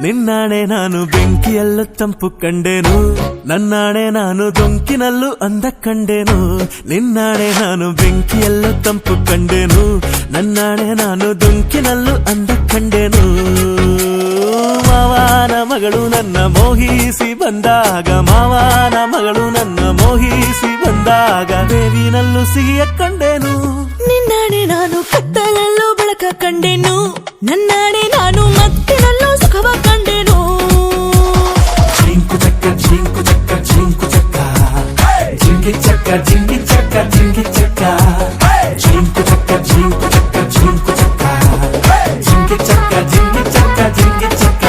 ನಿನ್ನಾಣೆ ನಾನು ಬೆಂಕಿಯಲ್ಲೂ ತಂಪು ಕಂಡೇನು, ನನ್ನಾಣೆ ನಾನು ದೊಂಕಿನಲ್ಲೂ ಅಂದ ಕಂಡೇನು. ನಿನ್ನಾಣೆ ನಾನು ಬೆಂಕಿಯಲ್ಲೂ ತಂಪು ಕಂಡೇನು, ನನ್ನಾಣೆ ನಾನು ದೊಂಕಿನಲ್ಲೂ ಅಂದ ಕಂಡೇನು. ಮಾವನ ಮಗಳು ನನ್ನ ಮೋಹಿಸಿ ಬಂದಾಗ, ಮಾವನ ಮಗಳು ನನ್ನ ಮೋಹಿಸಿ ಬಂದಾಗ ಬೇವಿನಲ್ಲೂ ಸಿಹಿಯ ಕಂಡೇನು. ನಿನ್ನಾಣೆ ನಾನು ಕತ್ತಲಲ್ಲೂ ಬೆಳಕ ಕಂಡೆನು, ನನ್ನಾಣೆ ನಾನು ಮತ್ತಿನಲ್ಲೂ ಸುಖವ ಕಂಡೆನು. ಜಿಂಕು ಚಕ್ಕ ಜಿಂಕು ಚಕ್ಕ ಜಿಂಕು ಚಕ್ಕ ಜಿಂಗಿ ಚಕ್ಕ ಜಿಂಗಿ ಚಕ್ಕ ಜಿಂಗಿ ಚಕ್ಕ ಜಿಂಕು ಚಕ್ಕ ಜಿಂಕು ಚಕ್ಕ ಜಿಂಕು ಚಕ್ಕ ಜಿಂಗಿ ಚಕ್ಕ ಜಿಂಗಿ ಚಕ್ಕ ಜಿಂಗಿ ಚಕ್ಕ.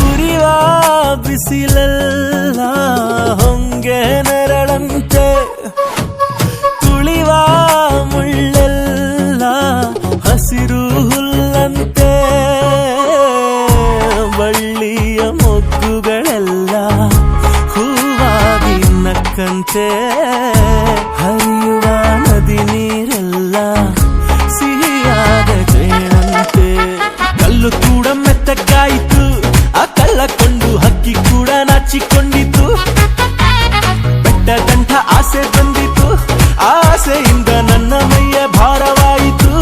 ಉರಿವ ಬಿಸಿಲೆಲ್ಲ ಹೊಂಗೆ ನೆರಳಂತೆ, ತುಳಿವ ಮುಳ್ಳೆಲ್ಲ ಹಸಿರು ಹುಲ್ಲಂತೆ, ಬಳ್ಳಿಯ ಮೊಗ್ಗುಗಳೆಲ್ಲ ಹೂವಾಗಿ ನಕ್ಕಂತೆ, ಹರಿಯುವ ನದಿ ನೀರೆಲ್ಲ ಸಿಹಿಯಾದ ಜೇನಂತೆ. ಕಲ್ಲು ಕೂಡ ಮೆತ್ತಗಾಯಿತು, ಆ ಕಲ್ಲ ಕೊಂಡು ಹಕ್ಕಿ ಕೂಡ ನಾಚಿಕೊಂಡಿತು. ಬೆಟ್ಟ ಗಂಟ ಆಸೆ ಬಂದಿತು, ಆಸೆಯಿಂದ ನನ್ನ ಮೈಯ ಭಾರವಾಯಿತು.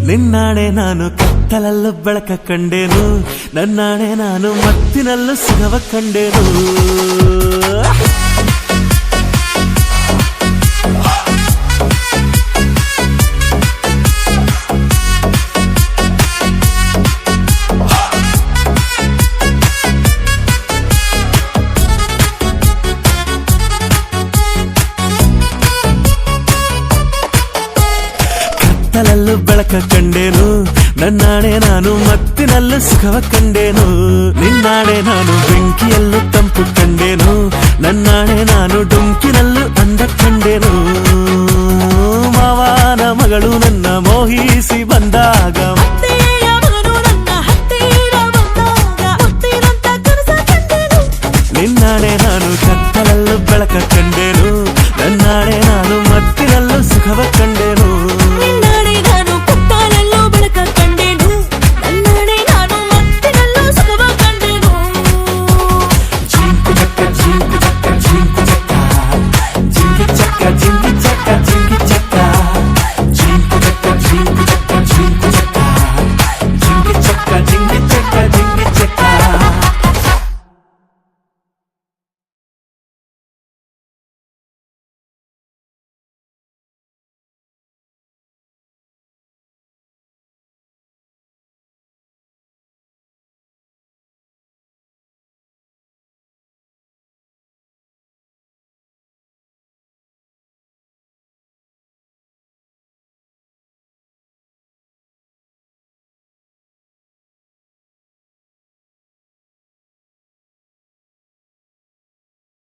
ನಿನ್ನಾಣೆ ನಾನು ಕತ್ತಲಲ್ಲೂ ಬೆಳಕ ಕಂಡೇನು, ನನ್ನಾಣೆ ನಾನು ಮತ್ತಿನಲ್ಲೂ ಸುಖವ ಕಂಡೇನು. ಕತ್ತಲಲ್ಲೂ ಬೆಳಕ ಕಂಡೇನು, ನನ್ನಾಣೆ ನಾನು ಮತ್ತಿನಲ್ಲೂ ಸುಖವ ಕಂಡೇನು. ನಿನ್ನಾಣೆ ನಾನು ಬೆಂಕಿಯಲ್ಲೂ ತಂಪು ಕಂಡೇನು, ನನ್ನಾಣೆ ನಾನು ಡೊಂಕಿನಲ್ಲೂ ಅಂದ ಕಂಡೇನು. ಮಾವನ ಮಗಳು ನನ್ನ ಮೋಹಿಸಿ ಬಂದಾಗ